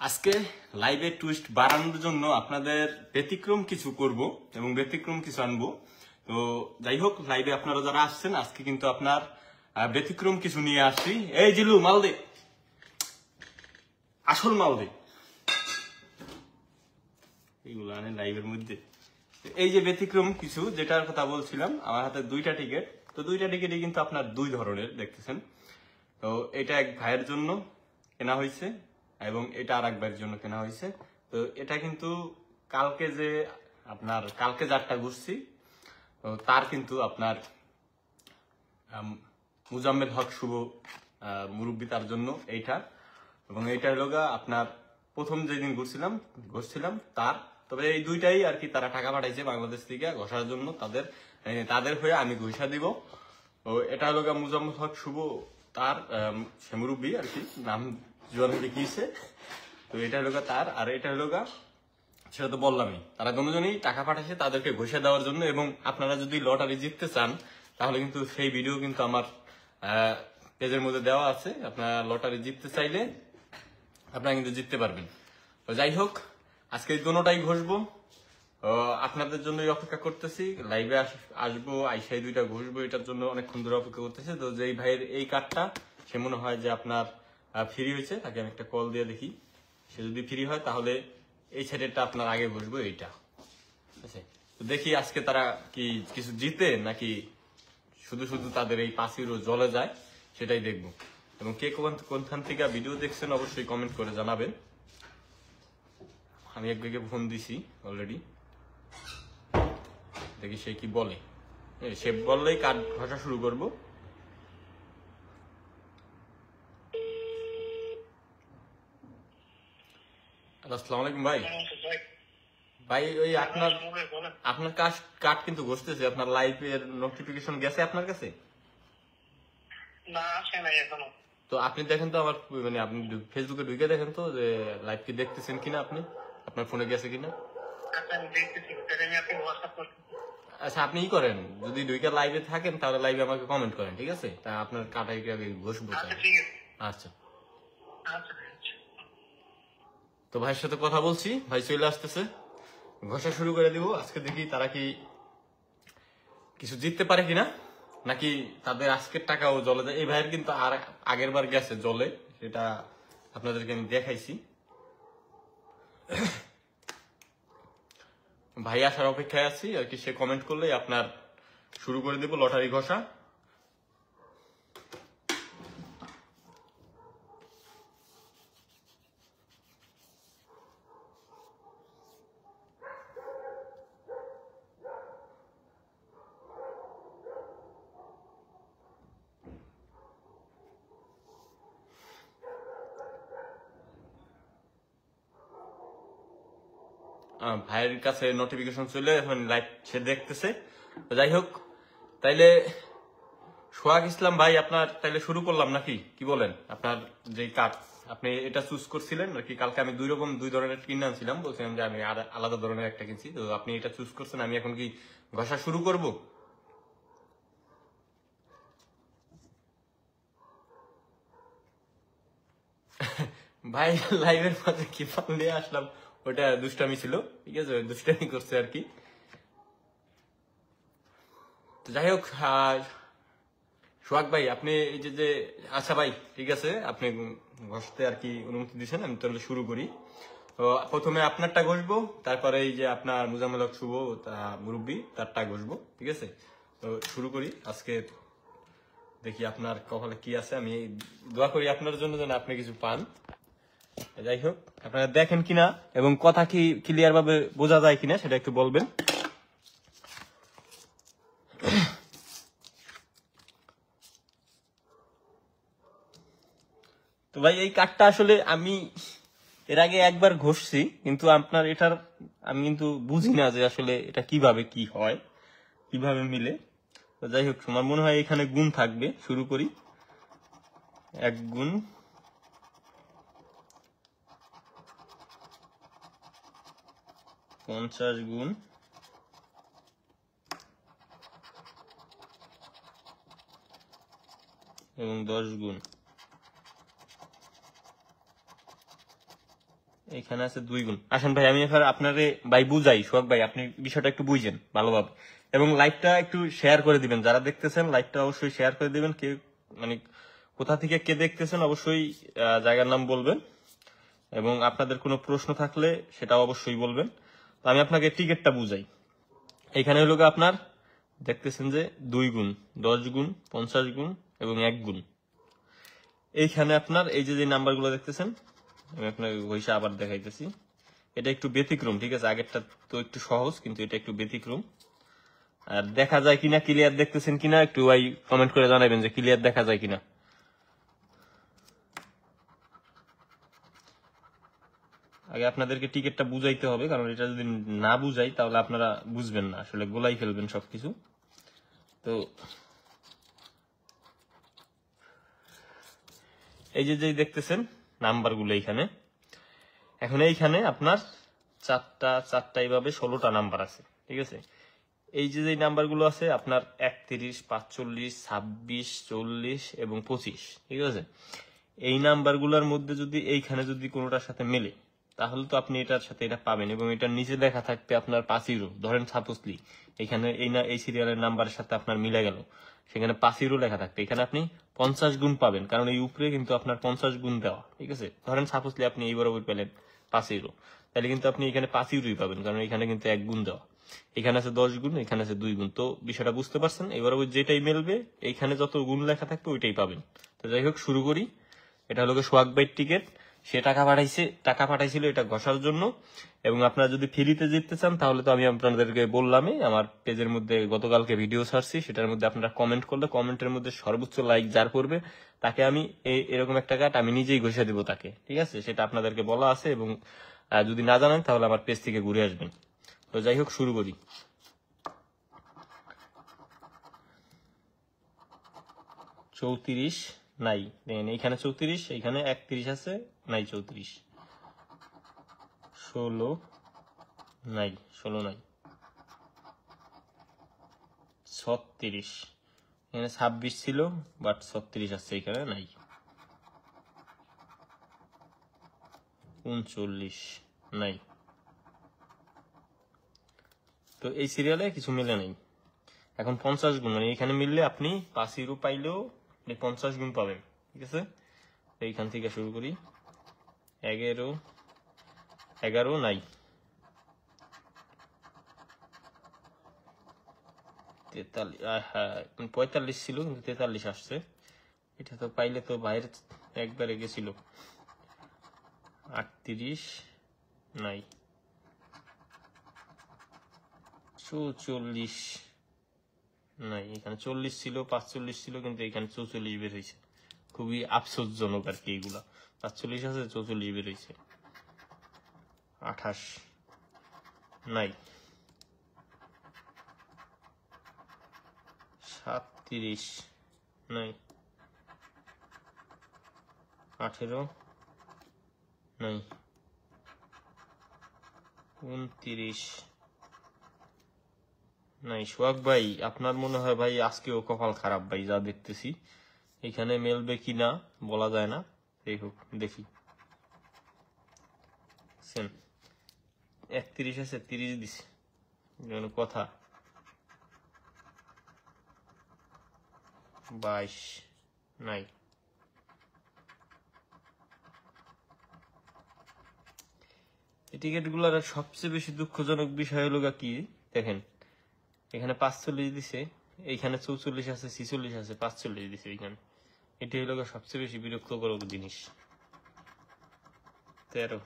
আজকে লাইভে টুইস্ট বাড়ানোর জন্য আপনাদের ব্যতিক্রম কিছু করব এবং ব্যতিক্রম কিছু আনবো। তো যাই হোক, লাইভে আপনারা যারা আসছেন আজকে কিন্তু আপনার ব্যতিক্রম কিছু নিয়ে আসছি। এই জিলু মাল দে, আসল মাল দে, এইগুলো আনে লাইভের মধ্যে। এই যে ব্যতিক্রম কিছু যেটার কথা বলছিলাম, আমার হাতে দুইটা টিকিট। তো দুইটা টিকিটই কিন্তু আপনার দুই ধরনের দেখতেছেন। তো এটা এক ভাইয়ের জন্য কেনা হয়েছে এবং এটা আর এক ভাইয়ের জন্য কেনা হয়েছে। তো এটা কিন্তু কালকে যারটা ঘুরছি, তো তার কিন্তু আপনার মুজাম্মেল হক শুভ মুরব্বী, তার জন্য এইটা। এবং এইটা হলো আপনার প্রথম যেদিন ঘুরছিলাম তার। তবে এই দুইটাই আর কি তারা টাকা পাঠাইছে বাংলাদেশ থেকে ঘষার জন্য, তাদের হয়ে আমি ঘষা দিব। তো এটা হলো মুজাম্মেল হক শুভ, তার সে মুরব্বী আর কি, নাম জোয়ান লিখিয়েছে। তো এটা হলো তার, আর এটা হলো সেটা তো বললামই, তারা দুজনেই টাকা পাঠাইছে তাদেরকে ঘষে দেওয়ার জন্য। এবং আপনারা যদি লটারি জিততে চান তাহলে কিন্তু সেই ভিডিও কিন্তু আমার পেজের মধ্যে দেওয়া আছে। আপনারা লটারি জিততে চাইলে আপনারা কিন্তু জিততে পারবেন। তো যাই হোক, আজকে দুটোটাই ঘষবো, আপনাদের জন্যই অপেক্ষা করতেছি। লাইভে আসবো, আইসাই দুইটা ঘষবো, এটার জন্য অনেকক্ষণ ধরে অপেক্ষা করতেছে। তো যেই ভাইয়ের এই কার্ডটা, সে মনে হয় যে আপনার ফ্রি হয়েছে, তাকে আমি একটা কল দিয়ে দেখি। সে যদি ফ্রি হয় তাহলে এই সাইডেরটা আপনার আগে বসবো, এইটা। আচ্ছা, তো দেখি আজকে তারা কি কিছু জিতে নাকি শুধু শুধু তাদের এই 5 ইউরো জলে যায়, সেটাই দেখবো। এবং কে কোনখান থেকে ভিডিও দেখছেন অবশ্যই কমেন্ট করে জানাবেন। আমি একদিকে ফোন দিছি অলরেডি, দেখি সে কি বলে। সে বললেই কার্ড ঘষা শুরু করবো। আসসালামু আলাইকুম ভাই। ভাই ওই আপনার কার্ড কিন্তু ঘষতেছে, আপনার লাইভের নোটিফিকেশন গেছে আপনার কাছে? না, আসে নাই এখনো। তো আপনি দেখেন তো আমার, মানে আপনি ফেসবুকে ঢুকে দেখেন তো যে লাইভ কি দেখতেছেন কিনা, আপনি আপনার ফোনে গেছে কিনা। আচ্ছা, আপনি ই করেন, যদি ঢুকে লাইভে থাকেন তাহলে লাইভে আমাকে কমেন্ট করেন, ঠিক আছে? তা আপনার কাটাই ঘষবো। আচ্ছা, তো ভাইয়ের সাথে কথা বলছি, ভাই চলে আসতেছে, ঘষা শুরু করে দিব। আজকে দেখি তারা কি কিছু জিততে পারে কিনা, নাকি তাদের আজকের টাকাও জলে যায়। এই ভাইয়ের কিন্তু আর আগের বার গেছে জলে, সেটা আপনাদেরকে আমি দেখাইছি। ভাই আসার অপেক্ষায় আছি আর কি, সে কমেন্ট করলেই আপনার শুরু করে দেব লটারি ঘষা। ভাইয়ের কাছে নোটিফিকেশন চলে এখন, লাইভ সে দেখতেছে। যাই হোক, তাইলে সোহাগ ইসলাম ভাই, আপনার তাইলে শুরু করলাম নাকি, কি বলেন? আপনার যে কার্ড আপনি এটা চুজ করছিলেন নাকি? কালকে আমি দুই ধরনের কিনে আনছিলাম, বলছিলাম যে আমি আলাদা ধরনের একটা কিনছি। তো আপনি এটা চুজ করছেন, আমি এখন কি ঘষা শুরু করব? ভাই লাইভের মাঝে কি পাল নিয়ে আসলাম, ওটা দুষ্টামি ছিল, ঠিক আছে? দুষ্টামি করছে আর কি। তো যাই হোক, সোহাগ ভাই আপনি এই যে আচ্ছা ভাই, ঠিক আছে, আপনি ঘষতে আর কি অনুমতি দিচ্ছেন, আমি তাহলে শুরু করি। তো প্রথমে আপনারটা ঘষবো, তারপরে এই যে আপনার মুজাম্মেল হক শুভ মুরব্বী, তারটা ঘষবো, ঠিক আছে? তো শুরু করি। আজকে দেখি আপনার কপালে কি আছে, আমি দোয়া করি আপনার জন্য যেন আপনি কিছু পান। যাই হোক, আপনারা দেখেন কিনা এবং কথা কি ক্লিয়ার ভাবে বোঝা যায় কিনা সেটা একটু বলবেন। তো ভাই এই কার্ডটা আসলে আমি এর আগে একবার ঘষছি, কিন্তু আপনার এটার আমি কিন্তু বুঝি না যে আসলে এটা কিভাবে কি হয়, কিভাবে মিলে। তো যাই হোক, আমার মনে হয় এখানে গুণ থাকবে। শুরু করি। 1 গুণ, 50 গুণ, এবং 10 গুণ। এইখানে আছে 2 গুণ। আসেন ভাই আমি এবার আপনারে ভাই বুঝাই, সোহাগ ভাই আপনি বিষয়টা একটু বুঝেন ভালোভাবে, এবং লাইভটা একটু শেয়ার করে দিবেন, যারা দেখতেছেন লাইভটা অবশ্যই শেয়ার করে দিবেন। কে মানে কোথা থেকে কে দেখতেছেন অবশ্যই জায়গার নাম বলবেন, এবং আপনাদের কোনো প্রশ্ন থাকলে সেটা অবশ্যই বলবেন। তো আমি আপনাকে টিকিটটা বুঝাই। এখানে হলো গিয়ে আপনার দেখতেছেন যে 2 গুণ, 10 গুণ, 50 গুণ এবং 1 গুণ। এইখানে আপনার এই যে নাম্বারগুলো দেখতেছেন, আমি আপনাকে ঘষে আবার দেখাইতেছি। এটা একটু ব্যতিক্রম, ঠিক আছে, আগেরটা তো একটু সহজ, কিন্তু এটা একটু ব্যতিক্রম। আর দেখা যায় কিনা, ক্লিয়ার দেখতেছেন কিনা একটু ভাই কমেন্ট করে জানাবেন যে ক্লিয়ার দেখা যায় কিনা। আগে আপনাদেরকে টিকিটটা বুঝাইতে হবে, কারণ এটা যদি না বুঝাই তাহলে আপনারা বুঝবেন না, আসলে গোলাই ফেলবেন সবকিছু। তো এই যে দেখতেছেন নাম্বারগুলো এইখানে, এখন এইখানে আপনার চারটা এইভাবে 16টা নাম্বার আছে, ঠিক আছে। এই যে নাম্বারগুলো আছে আপনার 31, 45, 26, 40 এবং 25, ঠিক আছে। এই নাম্বারগুলোর মধ্যে যদি এইখানে যদি কোনোটার সাথে মেলে, তাহলে তো আপনি এটার সাথে এটা পাবেন, এবং এটার নিচে লেখা থাকবে আপনার 5 ধরেন সাপোজলি এখানে এই সিরিয়ালের নাম্বারের সাথে আপনার মিলে গেল, সেখানে 5 লেখা থাকবে, এখানে আপনি 50 গুণ পাবেন, কারণ এই উপরে কিন্তু আপনার 50 গুণ দেওয়া, ঠিক আছে। ধরেন সাপোজলি আপনি এই বরাবর পেলেন 5, তাহলে কিন্তু আপনি এখানে 5 পাবেন, কারণ এখানে কিন্তু 1 গুণ দেওয়া। এখানে আছে 10 গুণ, এখানে আছে 2 গুণ। তো বিষয়টা বুঝতে পারছেন, এবার যেটাই মেলবে এইখানে যত গুণ লেখা থাকবে ওইটাই পাবেন। তো যাই হোক শুরু করি। এটা হলো সোহাগ ভাইয়ের টিকিট, সে টাকা পাঠাইছিল এটা ঘষার জন্য। এবং আপনারা যদি ফ্রিতে জিততে চান তাহলে তো আমি আপনাদেরকে বললামই, আমার পেজের মধ্যে গতকালকে ভিডিও ছাড়ছি, সেটার মধ্যে আপনারা কমেন্ট করলে কমেন্টের মধ্যে সর্বোচ্চ লাইক যার করবে তাকে আমি এরকম একটা কার্ড আমি নিজেই ঘষে দিব তাকে, ঠিক আছে। সেটা আপনাদেরকে বলা আছে, এবং যদি না জানেন তাহলে আমার পেজ থেকে ঘুরে আসবেন। তো যাই হোক শুরু করি। 34 নাই, দেখেন এইখানে 34, এইখানে 31 আছে, নাই 34। 16 নাই, 16 নাই। 36, এখানে 26 ছিল বাট 36 আছে, এখানে নাই। 39 নাই। তো এই সিরিয়ালে কিছু মিলে নাই। এখন 50 গুণ, মানে এখানে মিললে আপনি 5 পাইলেও 50 গুণ পাবেন, ঠিক আছে। এইখান থেকে শুরু করি। 11 নাই। 45 ছিল কিন্তু 43 আসছে, এটা তো পাইলে তো বাইরে একবারে গেছিল। 38 নাই। 44 নাই, এখানে 40 ছিল, 45 ছিল, কিন্তু এখানে 44 বের হয়েছে। খুবই আফসোসজনক আর কি, এইগুলা 45 আছে, 44 বের হয়েছে। 28 নাই। 37 নাই। 18 নাই। 29 নাই। সোহাগ ভাই আপনার মনে হয় ভাই আজকেও কপাল খারাপ ভাই, যা দেখতেছি। এখানে মেলবে কিনা বলা যায় না, যাই হোক দেখি। 31 আছে, 30 দিছে, কথা। 22 নাই। এই টিকিট গুলার সবচেয়ে বেশি দুঃখজনক বিষয় হলো কি দেখেন, এখানে 45 দিছে, এইখানে 44 আছে, 46 আছে, 45 দিছে এইখানে। এটি হলো সবচেয়ে বেশি বিরক্তকর জিনিস। 13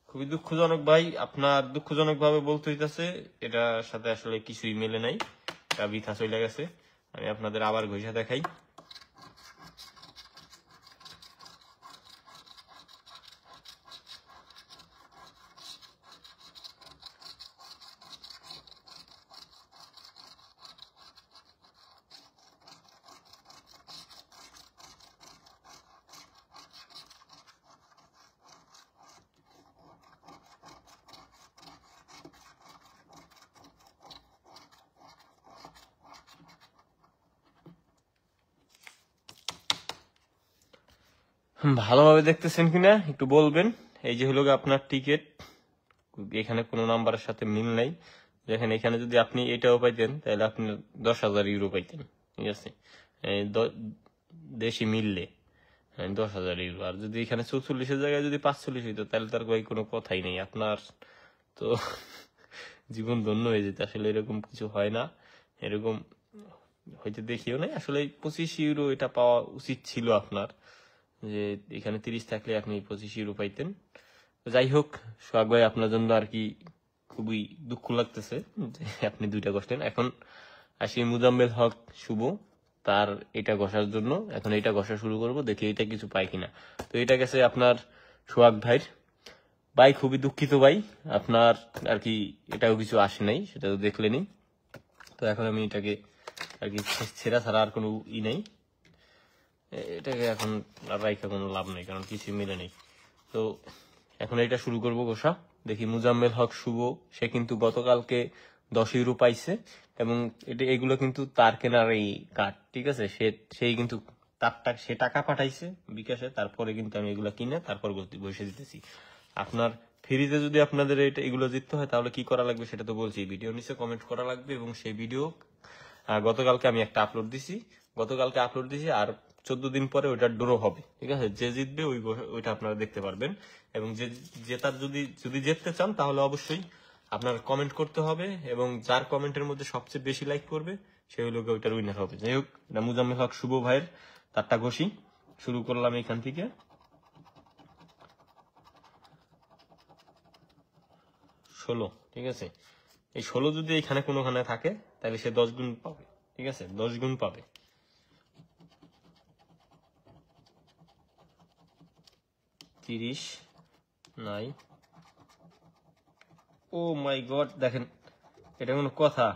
খুবই দুঃখজনক ভাই, আপনার দুঃখজনক ভাবে বলতে হইতাছে, এটার সাথে আসলে কিছুই মেলে নাই, এটা বৃথা চলে গেছে। আমি আপনাদের আবার ঘষা দেখাই। ভালোভাবে দেখতেছেন কিনা একটু বলবেন। এই যে হলো আপনার টিকিট, এখানে কোনো নাম্বারের সাথে মিল নাই। দেখেন এখানে যদি আপনি এটাও পাইতেন তাহলে আপনি 10,000 ইউরো পাইতেন, ঠিক আছে, এই দেশি মিললে 10,000 ইউরো। আর যদি এখানে 44-এর জায়গায় যদি 45 হইতো তাহলে তার কোনো কথাই নেই, আপনার তো জীবন ধন্য হয়ে যেত। আসলে এরকম কিছু হয় না, এরকম হইতে দেখিও নাই। আসলে 25 ইউরো এটা পাওয়া উচিত ছিল আপনার, যে এখানে 30 থাকলে আপনি 25 ইউরো পাইতেন। তো যাই হোক সোহাগ ভাই, আপনার জন্য আর কি খুবই দুঃখ লাগতেছে যে আপনি দুইটা ঘষলেন। এখন আসি মুজাম্মেল হক শুভ, তার এটা ঘষার জন্য। এখন এটা ঘষা শুরু করব, দেখি এটা কিছু পাই কিনা। তো এটা গেছে আপনার সোহাগ ভাইয়ের। ভাই খুবই দুঃখিত ভাই, আপনার আর কি এটাও কিছু আসে নাই, সেটা তো দেখলেনি। তো এখন আমি এটাকে আর কি ছেঁড়া ছাড়া আর কোনো নেই, এটাকে এখন আর রাইখা কোনো লাভ নেই, কারণ কিছু মিলে নেই। তো এখন এটা শুরু করব ঘষা। দেখি মুজাম্মেল হক শুভ, সে কিন্তু গতকালকে 10 ইউরো পাইছে, এবং এগুলো কিন্তু তার কেনার এই কার্ড, ঠিক আছে। সেই কিন্তু সে টাকা পাঠাইছে বিকাশে, তারপরে কিন্তু আমি এগুলো কিনে তারপর বসে দিতেছি। আপনার ফ্রিতে যদি আপনাদের এগুলো জিততে হয় তাহলে কি করা লাগবে সেটা তো বলছি, ভিডিও নিচে কমেন্ট করা লাগবে। এবং সেই ভিডিও গতকালকে আমি একটা আপলোড দিছি, আর 14 দিন পরে ওইটা ড্র হবে, ঠিক আছে। যে জিতবে ওইটা আপনারা দেখতে পারবেন। এবং যে জেতার যদি জিততে চান তাহলে অবশ্যই আপনার কমেন্ট করতে হবে, এবং যার কমেন্টের মধ্যে সবচেয়ে বেশি লাইক করবে সে হলো ওইটার উইনার হবে। যাই হোক, এটা মুজাম্মেল হক শুভ ভাইয়ের তারটা ঘষি শুরু করলাম এখান থেকে। 16, ঠিক আছে। এই 16 যদি এখানে কোনোখানে থাকে তাহলে সে 10 গুণ পাবে, ঠিক আছে, 10 গুণ পাবে। তিরিশ নাই, ও মাই গড, দেখেন এটা কোনো কথা,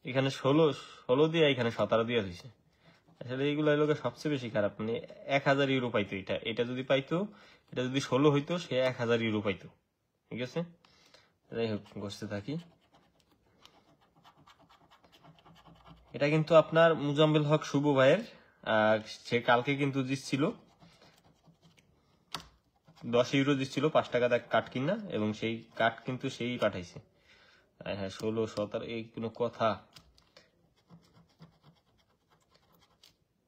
এখানে 16 দিয়ে এখানে 17 দিয়ে দিয়েছে। আসলে এইগুলো লোকের সবচেয়ে বেশি খারাপ, মানে 1000 ইউরো পাইতো এটা যদি পাইতো, এটা যদি 16 হইতো সে 1000 ইউরো পাইতো, ঠিক আছে। যাই হোক, বসতে থাকি। এটা কিন্তু আপনার মুজাম্মেল হক শুভ ভাইয়ের, সে কালকে কিন্তু জিতছিল 10 ইউরো দিচ্ছিল 5 টাকা কাট কিনা, এবং সেই কাট কিন্তু সেই পাঠাইছে। হ্যাঁ, 16, 17 এই কোনো কথা,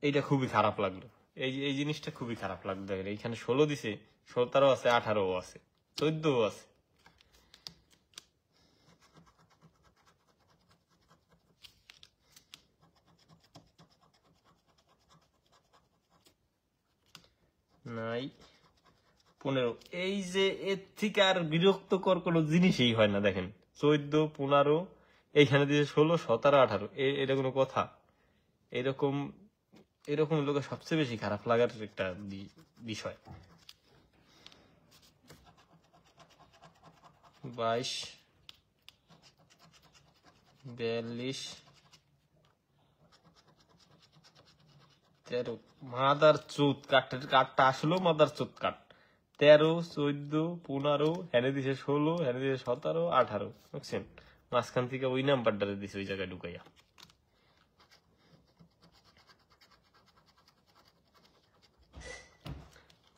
এইটা খুবই খারাপ লাগলো। এই জিনিসটা খুবই খারাপ লাগলো। দেখেন এইখানে 16 দিছে, 17 আছে, 18 আছে, 14 আছে। নাই 15, এই যে এর থেকে আর বিরক্তকর কোনো জিনিসই হয় না। দেখেন 14, 15, এইখানে দিয়েছে 16, 17, 18, এটা কোনো কথা? এরকম এরকম লোকের সবচেয়ে বেশি খারাপ লাগার একটা বিষয়। 22, 42, 13, মাদার চোদ কাঠটা আসলেও মাদার চোদ কাঠ। 13, 14, 15, হেনে দিছে 16, হেনে দিছে 17, 18, বুঝছেন। মাঝখান থেকে ওই নাম্বারটা দিছে ওই জায়গায় ঢুকাইয়া।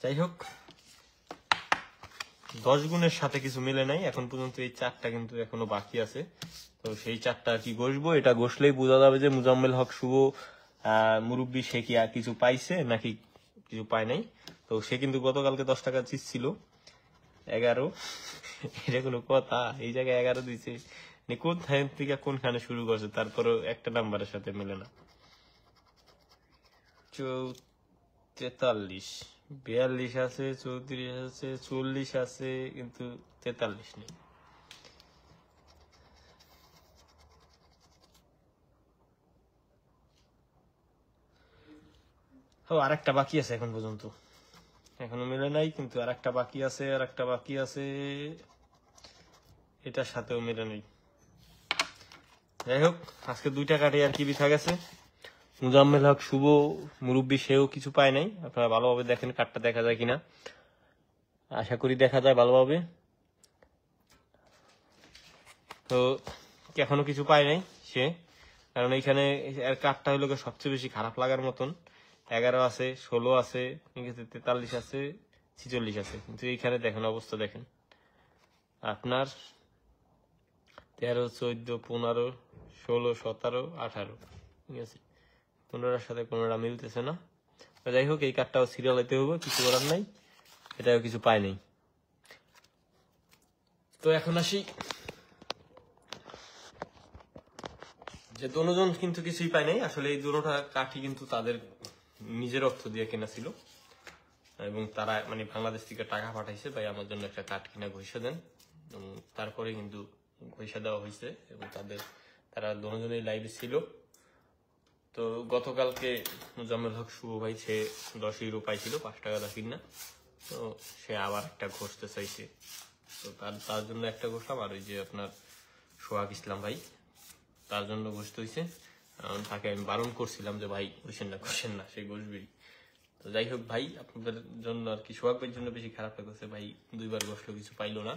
যাই হোক, 10 গুণের সাথে কিছু মিলে নাই এখন পর্যন্ত। এই 4টা কিন্তু এখনো বাকি আছে, তো সেই 4টা কি ঘষবো। এটা ঘষলেই বোঝা যাবে যে মুজাম্মেল হক শুভ মুরব্বী সে কি আর কিছু পাইছে নাকি কিছু পায় নাই। তো সে কিন্তু গতকালকে 10 টাকা জিতছিল 11, এটা কোনো কথা? এই জায়গায় 11 দিছে, কোন থেকে কোনখানে শুরু করছে, তারপরেও একটা নাম্বারের সাথে মেলে না। 43, 42 আছে, 34 আছে, 40 আছে, কিন্তু 43 নেই। ও, আরেকটা বাকি আছে এখন পর্যন্ত, এখনো মিলে নাই, কিন্তু আরেকটা বাকি আছে, এটার সাথেও মিলে নেই। যাই হোক, আজকে 2টা কাটে আর কি বিথা গেছে। মুজাম্মেল হক শুভ মুরব্বী সেও কিছু পায় নাই। আপনারা ভালোভাবে দেখেন কার্ডটা দেখা যায় কিনা, আশা করি দেখা যায় ভালোভাবে। তো এখনো কিছু পায় নাই সে, কারণ এইখানে কার্ডটা হলো সবচেয়ে বেশি খারাপ লাগার মতন। 11 আছে, 16 আছে, ঠিক আছে, 43 আছে, 46 আছে। কিন্তু এইখানে দেখেন অবস্থা দেখেন, আপনার 13, 14, 15, 16, 17, 18, ঠিক আছে, 15টার সাথে 15টা মিলতেছে না। তো যাই হোক, এই কার্ডটাও সিরিয়াল হইতে হবে, কিছু করার নাই, এটাও কিছু পাই নাই। তো এখন আসি যে দুজন কিন্তু কিছুই পায় নাই। আসলে এই দুটোটা কাঠই কিন্তু তাদের নিজের অর্থ দিয়ে কেনা ছিল, এবং তারা মানে বাংলাদেশ থেকে টাকা পাঠাইছে, ভাই আমার জন্য একটা কাঠ কিনা ঘষে দেন, এবং তারপরে কিন্তু ঘষে দেওয়া হয়েছে। এবং তারা দুজনেই লাইভে ছিল। তো গতকালকে মুজাম্মেল হক শুভ ভাই, সে 10 ইউরো পাইছিল, 5 টাকা দা কিনা। তো সে আবার একটা ঘষতে চাইছে, তো তার জন্য একটা ঘষলাম। আর ওই যে আপনার সোহাগ ইসলাম ভাই, তার জন্য ঘষতে হয়েছে। তাকে আমি বারণ করছিলাম যে ভাই ঘষেন না, সেই ঘষবি। তো যাই হোক ভাই, আপনাদের জন্য আর কি, সোহাগ ভাইয়ের জন্য বেশি খারাপ লাগছে, ভাই 2 বার ঘষলো, কিছু পাইলো না।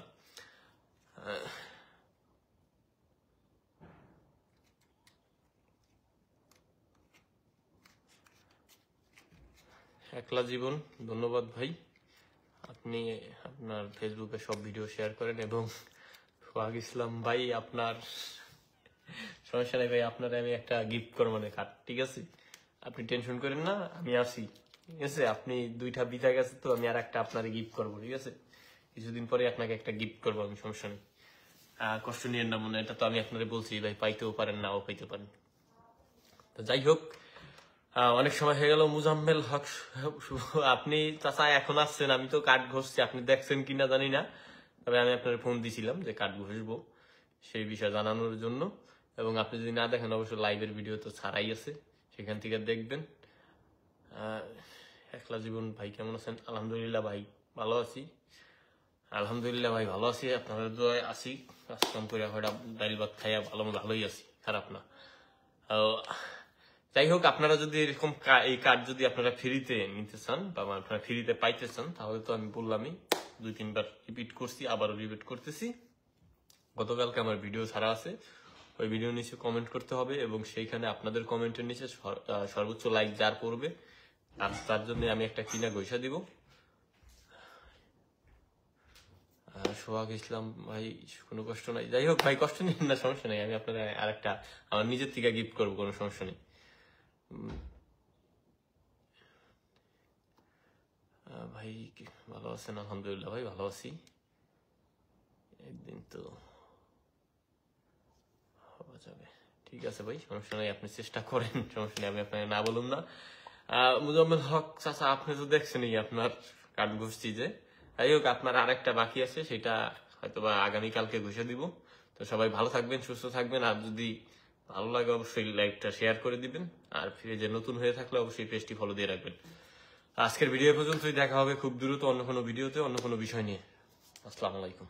একলা জীবন, ধন্যবাদ ভাই, আপনি আপনার ফেসবুকে সব ভিডিও শেয়ার করেন। এবং সোহাগ ইসলাম ভাই, আপনার সমস্যা নেই ভাই, আপনার আমি একটা গিফট করবো মানে কার্ড, ঠিক আছে, আপনি টেনশন করেন না, আমি আসি, ঠিক আছে। আপনি 2টা বিতা গেছে, তো আমি আর একটা আপনারে গিফট করবো, ঠিক আছে, কিছুদিন পরে আপনাকে একটা গিফট করবো আমি, সমস্যা নেই, কষ্ট নিয়েন না মনে। এটা তো আমি আপনারে বলছি ভাই, পাইতেও পারেন, নাও পাইতে পারেন। তো যাই হোক, অনেক সময় হয়ে গেল। মুজাম্মেল হক আপনি চাচা এখন আসছেন, আমি তো কার্ড ঘষছি, আপনি দেখছেন কিনা জানি না, তবে আমি আপনার ফোন দিছিলাম যে কার্ড ঘষবো সেই বিষয়ে জানানোর জন্য। এবং আপনি যদি না দেখেন, অবশ্যই লাইভের ভিডিও তো ছাড়াই আছে, সেখান থেকে দেখবেন। একলা জীবন ভাই কেমন আছেন? আলহামদুলিল্লাহ ভাই ভালো আছি, আলহামদুলিল্লাহ ভাই ভালো আছি, আপনাদের দোয়ায় আছি। কাজ কাম করে হয়তো ডাইল ভাত খাইয়া ভালোই আছি, খারাপ না। যাই হোক, আপনারা যদি এরকম এই কার্ড যদি আপনারা ফ্রিতে নিতে চান, বা আপনারা ফ্রিতে পাইতে চান, তাহলে তো আমি বললামই, 2-3 বার রিপিট করছি, আবারও রিপিট করতেছি। গতকালকে আমার ভিডিও ছাড়া আছে, ওই ভিডিও নিচে কমেন্ট করতে হবে, এবং সেইখানে আপনাদের কমেন্টের নিচে সর্বোচ্চ লাইক যার পড়বে, আর তার জন্য আমি একটা কিনা ঘষা দিব। সোহাগ ইসলাম ভাই, কোনো কষ্ট নাই। যাই হোক ভাই, কষ্ট নিন না, সমস্যা নেই, আমি আপনার আরেকটা আমার নিজের থেকে গিফট করবো, কোনো সমস্যা নেই। ভাই ভালো আছেন? আলহামদুলিল্লাহ ভাই ভালো আছি, একদিন তো হওয়া যাবে, ঠিক আছে ভাই, সমস্যা নেই, আপনি চেষ্টা করেন, সমস্যা নেই, আমি আপনাকে না বলুন না। মুজাম্মেল হক চাচা, আপনি তো দেখছেনই আপনার কার্ড ঘষছি যে। যাই হোক, আপনার আরেকটা বাকি আছে, সেটা হয়তো বা আগামীকালকে ঘষে দিব। তো সবাই ভালো থাকবেন, সুস্থ থাকবেন, আর যদি ভালো লাগে অবশ্যই লাইকটা শেয়ার করে দিবেন, আর পেজে নতুন হয়ে থাকলে অবশ্যই পেজটি ফলো দিয়ে রাখবেন। আজকের ভিডিও পর্যন্তই, দেখা হবে খুব দ্রুত অন্য কোনো ভিডিওতে, অন্য কোনো বিষয় নিয়ে। আসসালামু আলাইকুম।